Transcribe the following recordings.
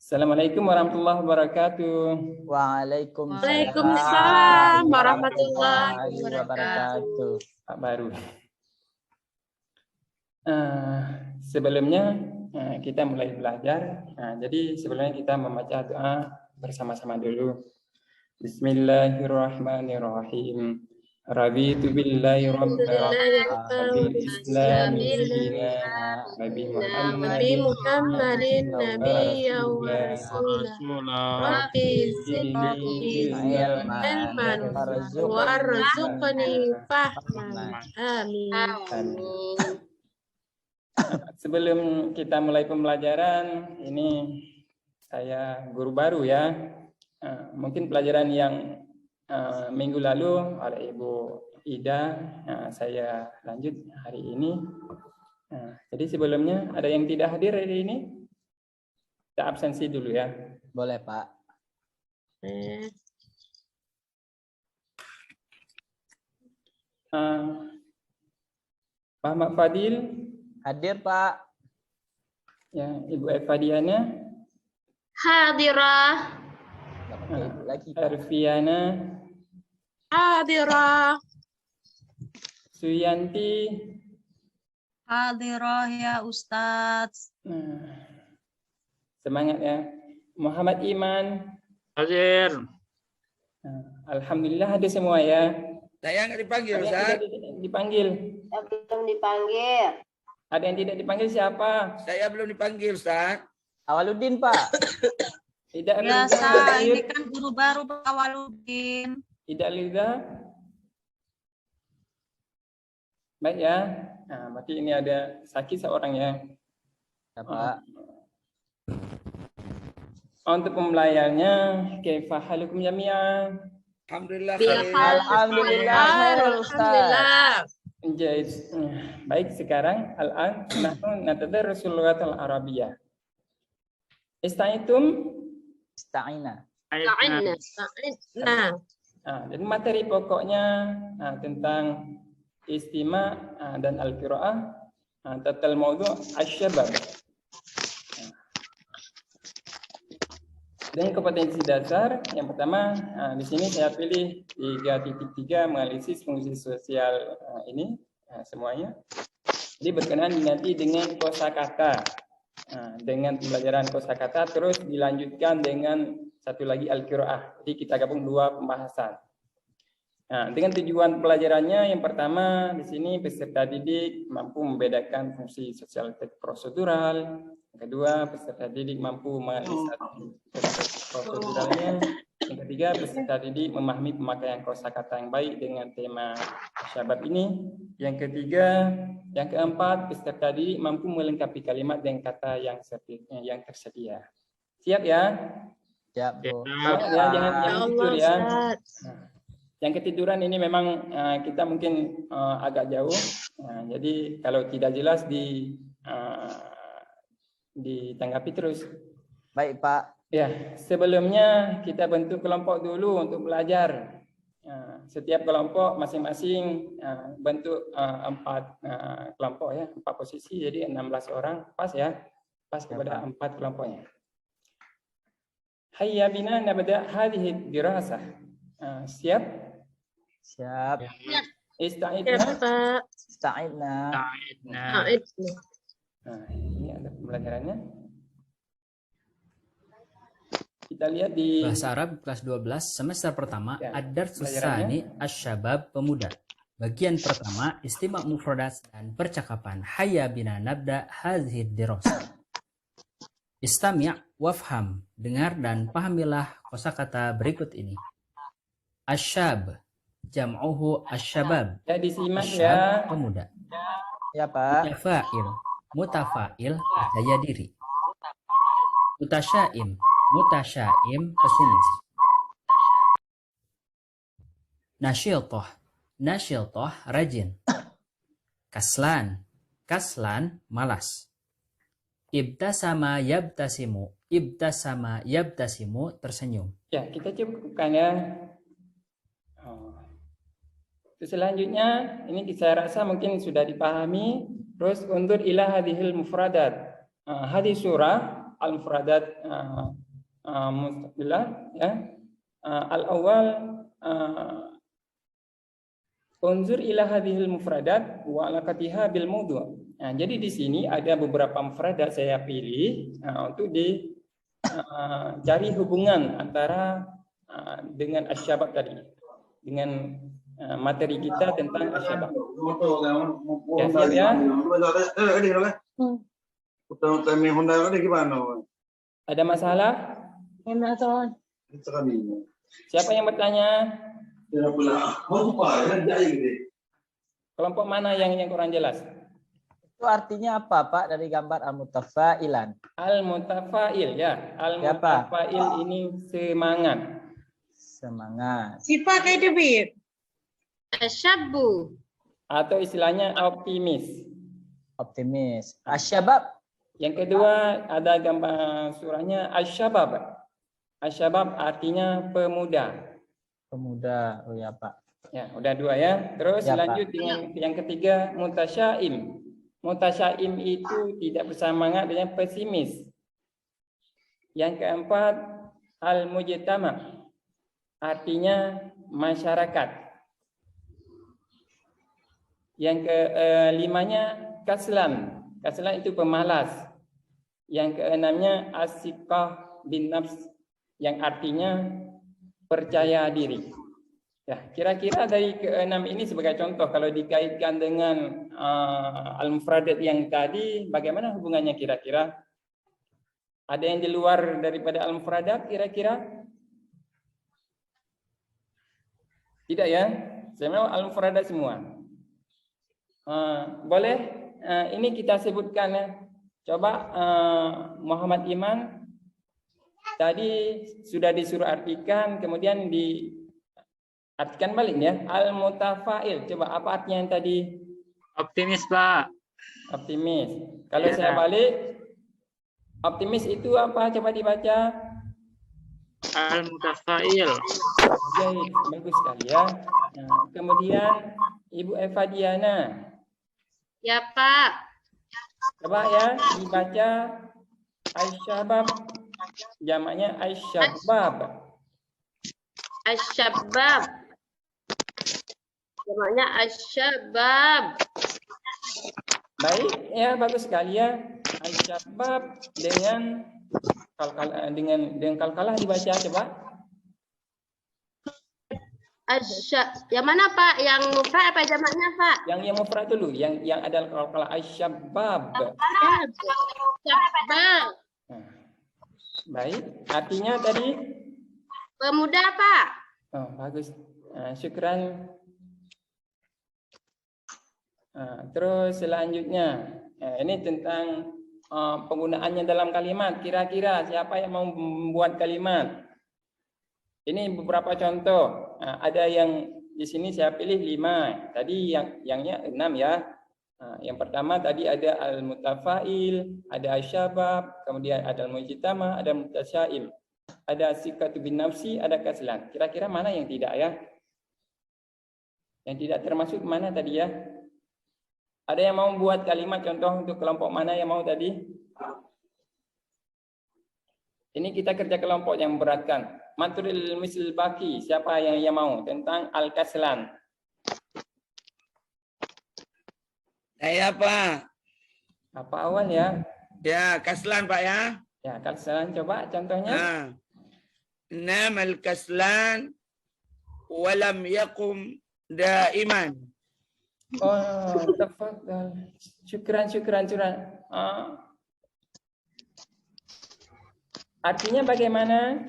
Assalamualaikum warahmatullahi wabarakatuh. Waalaikumsalam warahmatullahi wabarakatuh. Pak baru. Sebelumnya kita mulai belajar. Jadi sebelumnya kita membaca doa bersama-sama dulu. Bismillahirrahmanirrahim. Raditu billahi rabban wa bil islami dinan wa bi Muhammadin nabiyyan wa rasulah. Rabbi zidni ilman warzuqni fahman. Amin. Sebelum kita mulai pembelajaran, ini saya guru baru ya. Mungkin pelajaran yang minggu lalu oleh Ibu Ida, saya lanjut hari ini. Jadi sebelumnya ada yang tidak hadir hari ini? Kita absensi dulu ya. Boleh, Pak. Pak Mak Fadil Hadir, Pak. ya, Ibu Eva Diana Hadirah. Lagi, Arfiana Hadirah. Suyanti. Hadirah ya Ustadz. Semangat ya. Muhammad Iman. Hadir. Alhamdulillah ada semua ya. Saya nggak dipanggil, Ada yang Ustaz. tidak dipanggil. Belum dipanggil. Ada yang tidak dipanggil siapa? Saya belum dipanggil, Ustaz. Awaludin, Pak. Tidak Biasa, ini kan guru baru Pak Awaludin. Tidak Liza. Baik ya. Berarti ini ada sakit seorang ya. Ya, Pak. Untuk pembelajarannya, kaifa halukum jami'an? Alhamdulillah. Alhamdulillah, Ustaz. Menjadi baik sekarang al-an nahnu natadarrasul lughatal arabiyyah. Istaitum. Ista'ina. Jadi materi pokoknya tentang istima dan al-qiraah tatal maudhu' asy-syabab. Dan kompetensi dasar yang pertama di sini saya pilih 3.3 menganalisis fungsi sosial ini semuanya. Jadi berkenaan nanti dengan kosakata. Dengan pembelajaran kosakata terus dilanjutkan dengan satu lagi al-qiraah. Jadi kita gabung dua pembahasan. Dengan tujuan pelajarannya yang pertama di sini peserta didik mampu membedakan fungsi sosial prosedural. Yang kedua, peserta didik mampu menganalisis proseduralnya. Yang ketiga, peserta didik memahami pemakaian kosakata yang baik dengan tema syabab ini. Yang ketiga, yang keempat, peserta didik mampu melengkapi kalimat dengan kata yang tersedia. Siap ya? Siap, Bu. Ya, jangan tidur ya. Yang ketiduran ini memang kita mungkin agak jauh. Jadi kalau tidak jelas ditanggapi terus. Baik, Pak. Ya, sebelumnya kita bentuk kelompok dulu untuk belajar. Setiap kelompok masing-masing bentuk 4 kelompok ya, 4 posisi, jadi 16 orang, pas ya, pas kepada 4 kelompoknya. Hayya bina nabda hadhihi dirasah. Siap? Siap. Ista'idna. Ista'idna. Ini ada pembelajarannya. Kita lihat di Bahasa Arab kelas 12 semester pertama ya, Ad-Darsus pelajarannya. Tsani Asy-Syabab Pemuda. Bagian pertama Istima' Mufradat dan percakapan. Hayya bina nabda hadhihi dirasah. Istami' wafham, dengar dan pahamilah kosakata berikut ini. Asyab, jam'uhu asyabab. Ya disimak Asyab, ya. pemuda. Ya, Pak. Mutafail, daya diri. Mutasyaim, pesimis. Nasyiltoh, rajin. Kaslan, malas. Ibtasama yabtasimu, tersenyum. Ya, kita cukupkan ya. Selanjutnya, ini saya rasa mungkin sudah dipahami. Terus undur ila hadhil mufradat. Hadis surah al-mufradat mustaqillah ya. Al-awwal unzur ila hadhil mufradat wa alaqatiha bil mawdu'. Nah, jadi di sini ada beberapa mufradat saya pilih untuk cari hubungan antara dengan asyabab tadi, dengan materi kita tentang asyabab. Ya, siap ya? Ada masalah? Siapa yang bertanya? Kelompok mana yang kurang jelas? Itu artinya apa, Pak, dari gambar al-mutafailan? Al-mutafail ya. Al-mutafail ini semangat. Semangat. Sifat itu, Bib. Asyabu. Atau istilahnya optimis. Optimis. Asyabab. Yang kedua ada gambar surahnya asyabab. Asyabab artinya pemuda. Pemuda. Oh ya, Pak. Ya, udah dua ya. Terus Ya, lanjut dengan yang ketiga mutasyaim. Mutasyaim itu tidak bersemangat dengan pesimis. Yang keempat al-mujtama. Artinya masyarakat. Yang kelimanya kaslan. Kaslan itu pemalas. Yang keenamnya as-siqah bin nafs. Yang artinya percaya diri. Ya, kira-kira dari keenam ini sebagai contoh kalau dikaitkan dengan al-mufradat yang tadi, bagaimana hubungannya kira-kira? Ada yang di luar daripada al-mufradat kira-kira? Tidak ya? Saya mau al-mufradat semua. Boleh? Ini kita sebutkan ya. Coba Muhammad Iman tadi sudah disuruh artikan, kemudian diartikan balik ya. Al-mutafail. Coba apa artinya yang tadi? Optimis, Pak. Optimis. Kalau Ya. saya balik, optimis itu apa? Coba dibaca. Al-mutafail. Baik, bagus sekali ya. Nah, kemudian Ibu Eva Diana. Ya, Pak. Coba ya dibaca Aisyabab. Jamaknya Aisyabab. Asyabab. Jamaknya asyabab. Baik, ya bagus sekali ya. Aisyabab dengan kalkalah dibaca coba. Yang mana, Pak? Yang mufrad apa jamaknya, Pak? Yang mufrad dulu, yang ada kalkalah Aisyabab. Asyabab. Nah, baik, artinya tadi Pemuda, Pak. oh, bagus. Syukran. Terus selanjutnya, ini tentang penggunaannya dalam kalimat. Kira-kira siapa yang mau membuat kalimat? Ini beberapa contoh. Ada yang di sini saya pilih 5. Tadi yangnya 6 ya. Yang pertama tadi ada al-mutafail, ada asyabab, kemudian ada al-mujtama, ada mutasyaim, ada sikatu bin nafsi, ada kaslan. Kira-kira mana yang tidak ya? Yang tidak termasuk mana tadi ya? Ada yang mau buat kalimat contoh untuk kelompok mana yang mau tadi? Ini kita kerja kelompok yang memberatkan. Maturil misl baki, siapa yang mau tentang al-kaslan? Saya Pak. Apa awal ya? Ya, kaslan Pak ya. Ya, kaslan coba contohnya. Nah. Nam al-kaslan walam yakum daiman. Oh, tafadhal. Syukran. Artinya bagaimana?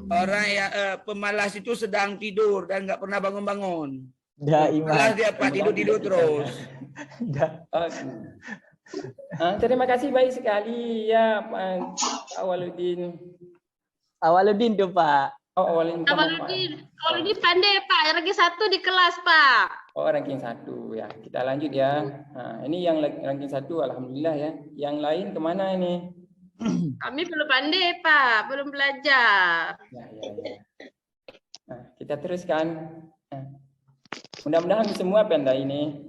Orang yang pemalas itu sedang tidur dan nggak pernah bangun-bangun. Daiman. Malas dia Pak, tidur terus. Terima kasih baik sekali ya Pak Awaludin. Awaludin tuh, Pak. Oh, Awaludin. Awaludin pandai, Pak. Ranking 1 di kelas, Pak. Oh, ranking 1 ya. Kita lanjut ya. Ini yang ranking 1 alhamdulillah ya. Yang lain kemana ini? Kami belum pandai, Pak. Belum belajar. Ya. Kita teruskan. Mudah-mudahan semua pandai ini.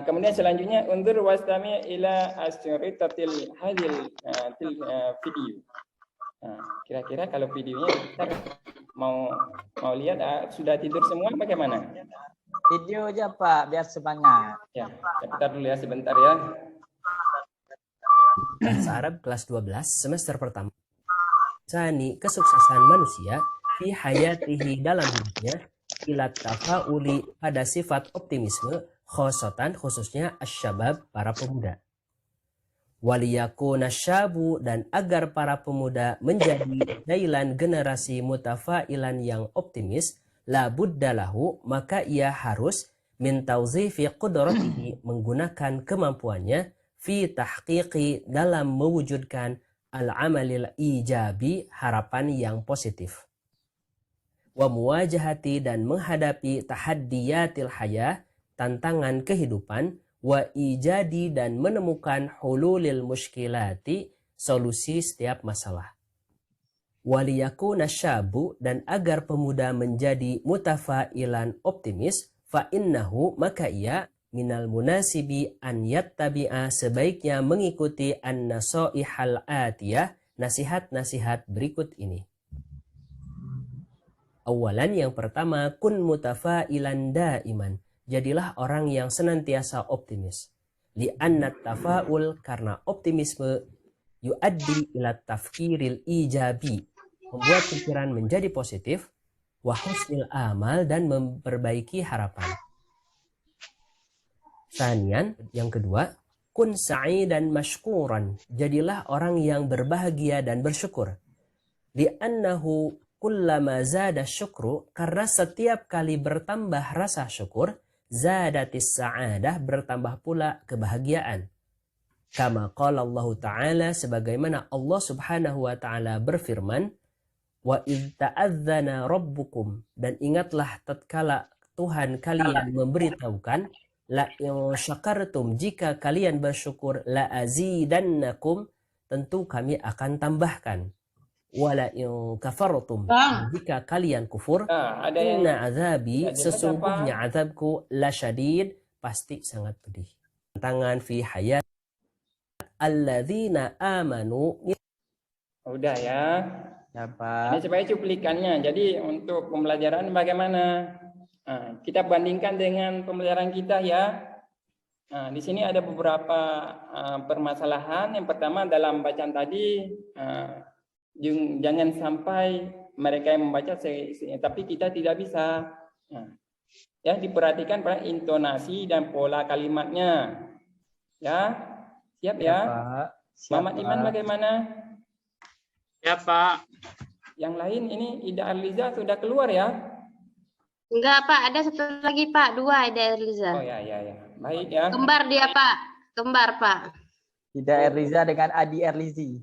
Kemudian selanjutnya undur wastami ila asyuritatil hadil video. Kira-kira kalau videonya kita mau lihat sudah tidur semua bagaimana? Video aja Pak, biar semangat. Ya, kita dulu ya sebentar ya. Bahasa Arab kelas 12 semester pertama. Sani, kesuksesan manusia fi hayatihi dalam hidupnya ila tafauli pada sifat optimisme khosotan khususnya asyabab para pemuda. Waliyakuna syabu dan agar para pemuda menjadi jailan generasi mutafailan yang optimis la buddalahu maka ia harus min tauzifi qudratihi menggunakan kemampuannya fi tahqiqi dalam mewujudkan al-amalil ijabi harapan yang positif. Wa muwajahati dan menghadapi tahaddiyatil hayah tantangan kehidupan wa ijadi dan menemukan hululil muskilati solusi setiap masalah. Waliyakuna syabu dan agar pemuda menjadi mutafailan optimis fa innahu maka ia minal munasibi an yattabi'a sebaiknya mengikuti an-nasaihal atiyah nasihat-nasihat berikut ini. Awalan yang pertama kun mutafailan daiman jadilah orang yang senantiasa optimis. Li'annat tafaul karena optimisme yuaddi ila tafkiril ijabi membuat pikiran menjadi positif wa husnil amal dan memperbaiki harapan. Sanian yang kedua kun sa'idan mashkuran jadilah orang yang berbahagia dan bersyukur. Li'annahu kullama zada syukru karena setiap kali bertambah rasa syukur zadatis sa'adah bertambah pula kebahagiaan. Kama qala Allah Ta'ala sebagaimana Allah Subhanahu wa Ta'ala berfirman wa idh ta'adzana rabbukum dan ingatlah tatkala Tuhan kalian memberitahukan la in syakartum jika kalian bersyukur la azidannakum tentu kami akan tambahkan wala in kafartum jika kalian kufur inna azabi sesungguhnya azabku la syadid pasti sangat pedih. Tantangan fi hayat alladzina amanu. Udah ya. Ya Pak. Ini supaya cuplikannya. Jadi untuk pembelajaran bagaimana? Kita bandingkan dengan pembelajaran kita ya. Di sini ada beberapa permasalahan. Yang pertama dalam bacaan tadi, jangan sampai mereka yang membaca, tapi kita tidak bisa. Ya, diperhatikan pada intonasi dan pola kalimatnya. Ya, siap ya? Pak. Muhammad Iman bagaimana? Ya, Pak. Yang lain ini Ida Arliza sudah keluar ya? Enggak, Pak. Ada satu lagi, Pak. Dua ada Erliza. Oh ya. Baik ya. Kembar dia, Pak. Kembar, Pak. Tidak Erliza dengan Adi Erlizi.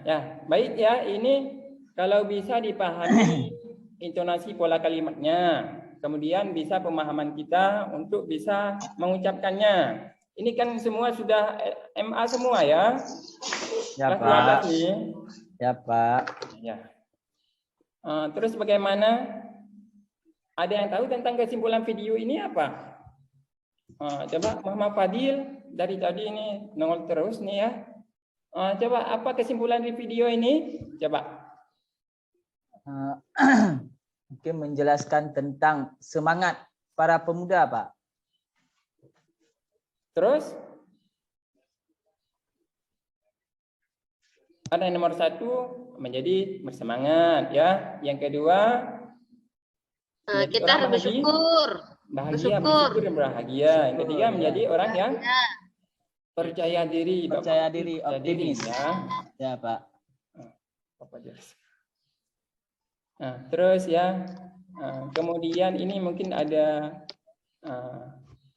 Ya, baik ya. Ini kalau bisa dipahami intonasi pola kalimatnya, kemudian bisa pemahaman kita untuk bisa mengucapkannya. Ini kan semua sudah MA semua ya? Ya Kelas Pak. 12 nih. Ya Pak. Ya. Terus bagaimana? Ada yang tahu tentang kesimpulan video ini apa? Coba Muhammad Fadil dari tadi ini nongol terus nih ya. Coba apa kesimpulan di video ini? Coba. Mungkin menjelaskan tentang semangat para pemuda Pak. Terus? Ada yang nomor 1 menjadi bersemangat ya. Yang kedua Kita harus bersyukur. Bahagia, bersyukur dan bahagia. Yang ketiga menjadi orang yang percaya diri. Percaya diri, optimis. Ya. Ya Pak. Terus ya. Kemudian ini mungkin ada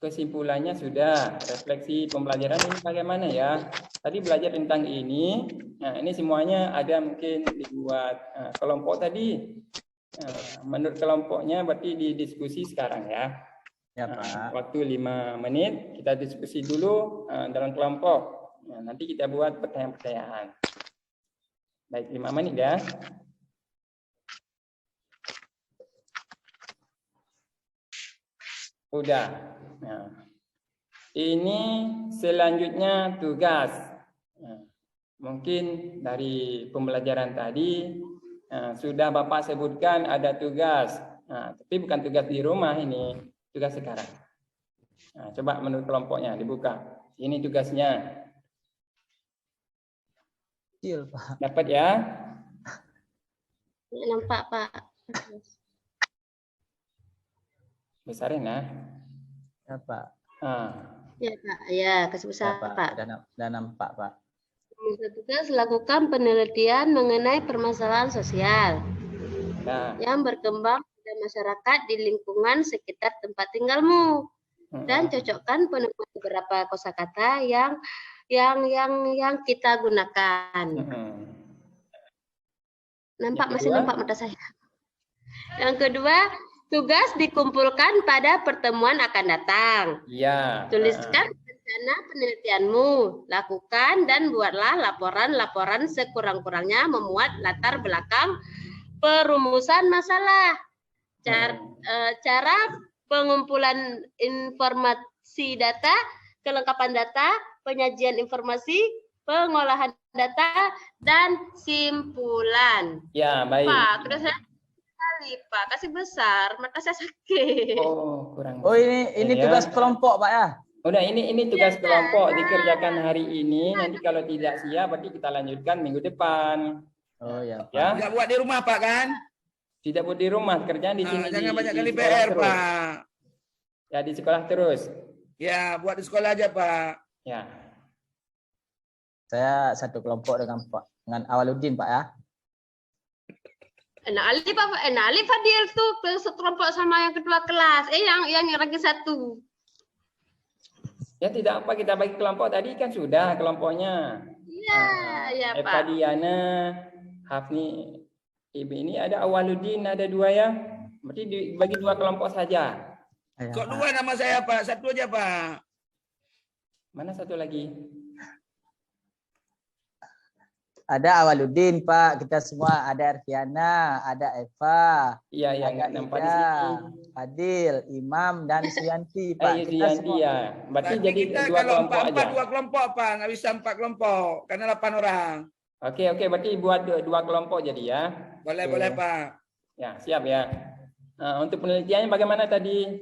kesimpulannya sudah. Refleksi pembelajaran ini bagaimana ya? Tadi belajar tentang ini. Nah, ini semuanya ada mungkin dibuat kelompok tadi. Menurut kelompoknya berarti didiskusi sekarang ya. Ya Pak. Waktu 5 menit kita diskusi dulu dalam kelompok. Nanti kita buat pertanyaan-pertanyaan. Baik, 5 menit ya. Udah. Ini selanjutnya tugas. Mungkin dari pembelajaran tadi sudah Bapak sebutkan ada tugas. Tapi bukan tugas di rumah ini, tugas sekarang. Coba menurut kelompoknya dibuka. Ini tugasnya. Kecil, Pak. Dapat ya? Nampak, Pak. Besarin ya. Ya, Pak. Ya, Pak. Ya, kasih Ya, besar, Pak. Pak. Dan nampak, Pak. Tugas lakukan penelitian mengenai permasalahan sosial Nah, yang berkembang pada masyarakat di lingkungan sekitar tempat tinggalmu dan cocokkan penemuan beberapa kosakata yang kita gunakan. Nampak Yang masih kedua? nampak mata saya. Yang kedua, tugas dikumpulkan pada pertemuan akan datang. iya. Tuliskan rencana penelitianmu, lakukan dan buatlah laporan-laporan sekurang-kurangnya memuat latar belakang perumusan masalah. Cara pengumpulan informasi data, kelengkapan data, penyajian informasi, pengolahan data, dan simpulan. Ya, baik. Pak, terus saya sekali, Pak. Kasih besar, mata saya sakit. Oh, kurang. Oh, ini Ya. tugas kelompok, Pak ya? Udah, ini tugas kelompok dikerjakan hari ini. Nanti kalau tidak siap, berarti kita lanjutkan minggu depan. Oh ya, Pak. Ya, Nggak buat di rumah Pak kan? tidak buat di rumah, kerjaan di sini. Jangan banyak kali sekolah PR terus. Pak. Ya, di sekolah terus. Ya buat di sekolah aja Pak. Ya. Saya satu kelompok dengan Awaluddin, Pak ya. Ali Fadil tuh sekelompok sama yang kedua kelas. Yang lagi satu. Ya, tidak apa, kita bagi kelompok tadi kan sudah kelompoknya. Iya, ya Eva Pak. Diana, Hafni, Ibu ini ada Awaluddin, ada dua ya. Berarti dibagi dua kelompok saja. Ya, Kok Pak. dua nama saya Pak? Satu aja Pak. Mana satu lagi? Ada Awaluddin, Pak. Kita semua ada Erviana, ada Eva, Iya, yang ada nampak di Ida, sini. Fadil, Imam, dan Suyanti, Pak. Iya, Kita Yanti semua. ya. Berarti jadi kita dua kalau kelompok aja. dua kelompok Pak, nggak bisa 4 kelompok karena 8 orang. Oke, berarti buat dua kelompok jadi ya. Boleh Oke. boleh Pak. Ya, siap ya. Nah, untuk penelitiannya bagaimana tadi?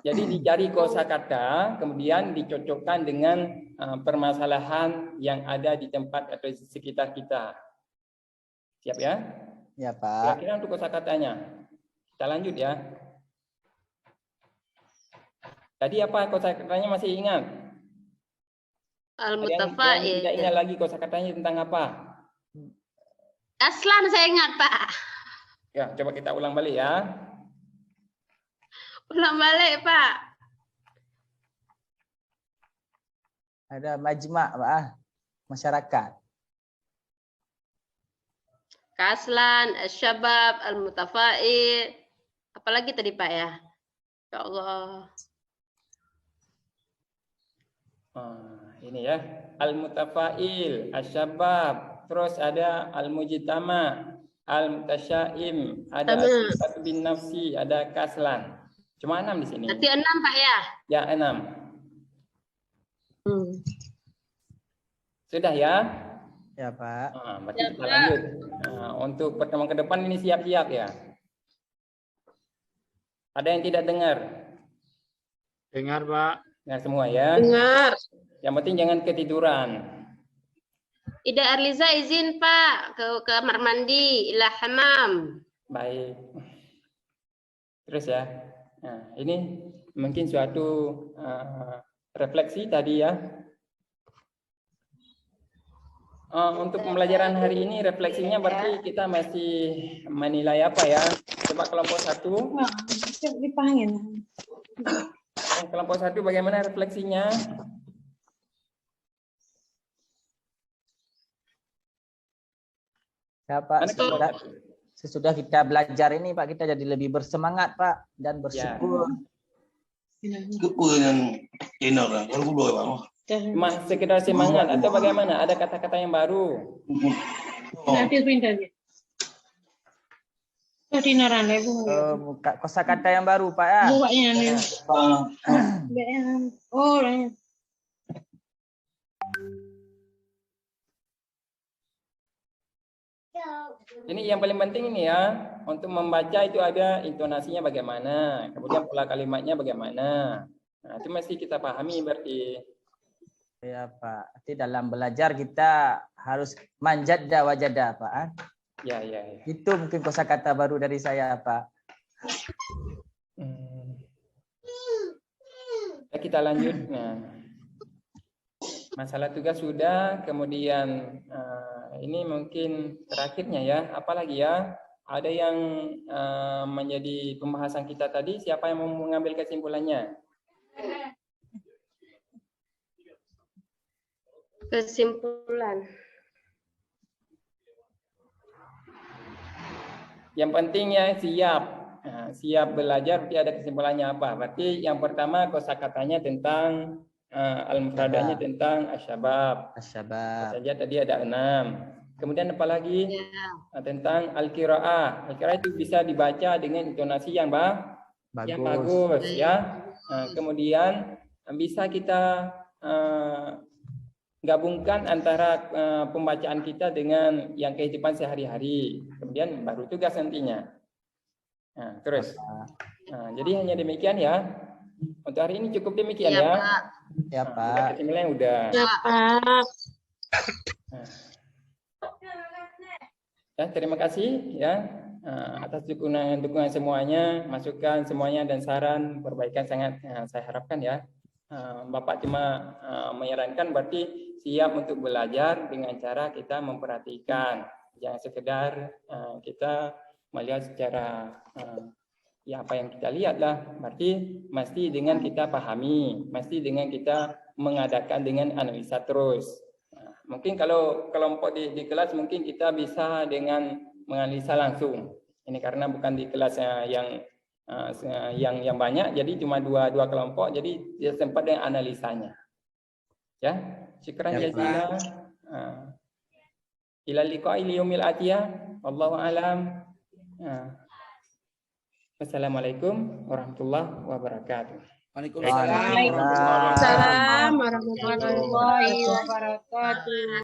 Jadi dicari kosakata, kemudian dicocokkan dengan permasalahan yang ada di tempat atau di sekitar kita. Siap ya? Ya, Pak. Kira-kira untuk kosakatanya. Kita lanjut ya. Tadi apa kosakatanya masih ingat? Ada yang tidak Al-Mutafa'il. ingat lagi kosakatanya tentang apa? Aslan saya ingat, Pak. Ya, coba kita ulang balik ya. Ulang balik, Pak. Ada majma', Pak. Masyarakat. Kaslan, Syabab, Al-Mutafa'il. Apalagi tadi, Pak ya? Ya Allah. Ini ya. Al-Mutafa'il, Asyabab, terus ada Al-Mujtama, Al-Mutasyaim, ada As-Sifat bin Nafsi, ada Kaslan. Cuma 6 di sini. Nanti 6, Pak ya? Ya, 6. Sudah ya? Ya, Pak. Berarti kita lanjut. Untuk pertemuan ke depan ini siap-siap ya. Ada yang tidak dengar? Dengar, Pak. Dengar semua ya. Dengar. Yang penting jangan ketiduran. Ida Arliza izin, Pak, ke kamar mandi, ila hamam. Baik. Terus ya. Nah, ini mungkin suatu refleksi tadi ya. Untuk pembelajaran hari ini refleksinya berarti kita masih menilai apa ya? Coba kelompok 1. Kelompok 1 bagaimana refleksinya? Ya, Pak. Mana kelompok 1? Sesudah kita belajar ini, Pak, kita jadi lebih bersemangat, Pak, dan bersyukur. Cuma sekedar semangat atau bagaimana? Ada kata-kata yang baru? Kosakata yang baru Pak ya. Ini yang paling penting ini ya, untuk membaca itu ada intonasinya bagaimana, kemudian pola kalimatnya bagaimana. Nah, itu mesti kita pahami berarti. Ya Pak, nanti dalam belajar kita harus manjada wajada Pak. Ya, ya, ya. Itu mungkin kosakata baru dari saya Pak. Ya, kita lanjut. Nah, masalah tugas sudah, kemudian ini mungkin terakhirnya ya, apalagi ya, ada yang menjadi pembahasan kita tadi, siapa yang mau mengambil kesimpulannya? Kesimpulan. Yang penting ya siap. Nah, siap belajar, berarti ada kesimpulannya apa? Berarti yang pertama kosakatanya tentang al-mufradanya tentang asyabab. Asyabab. Saja tadi ada 6. Kemudian apa lagi? Tentang al-qiraah. Al-qiraah itu bisa dibaca dengan intonasi yang bagus ya. Nah, kemudian bisa kita gabungkan antara pembacaan kita dengan yang kehidupan sehari-hari. Kemudian baru tugas nantinya. Nah, terus. Nah, jadi hanya demikian ya. Untuk hari ini cukup demikian ya. Pak. Ya Pak. Kesimpulannya udah. Ya Pak. Ya, terima kasih ya atas dukungan semuanya, masukan semuanya dan saran perbaikan sangat saya harapkan ya. Bapak cuma menyarankan berarti siap untuk belajar dengan cara kita memperhatikan, jangan sekedar kita melihat secara ya apa yang kita lihat lah, berarti mesti dengan kita pahami, mesti dengan kita mengadakan dengan analisa terus. Mungkin kalau kelompok di kelas mungkin kita bisa dengan menganalisa langsung. Ini karena bukan di kelas yang banyak, jadi cuma dua kelompok, jadi dia sempat dengan analisanya. Ya, syukran jazilan. Ila liqa'i yaumil atiyah. Wallahu alam. Wassalamualaikum warahmatullahi wabarakatuh. Waalaikumsalam. Waalaikumsalam warahmatullahi wabarakatuh.